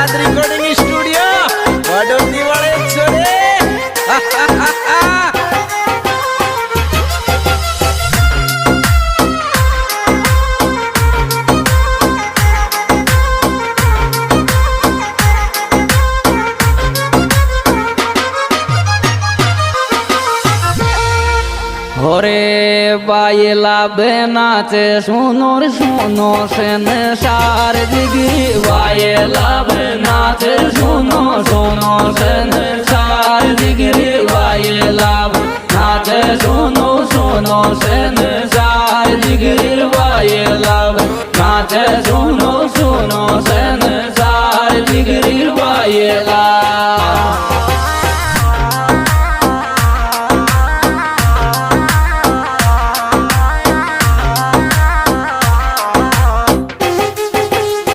आजाद recording studio वडोदरी वाले छोरे होरे बायला बेनाचे सुनोर सुनो सेन सार दिगी बायला बेनाचे सुनो सुनो सेन सार दिगी बायला नाचे सुनो सुनो सेन सार दिगी बायला नाचे सुनो सुनो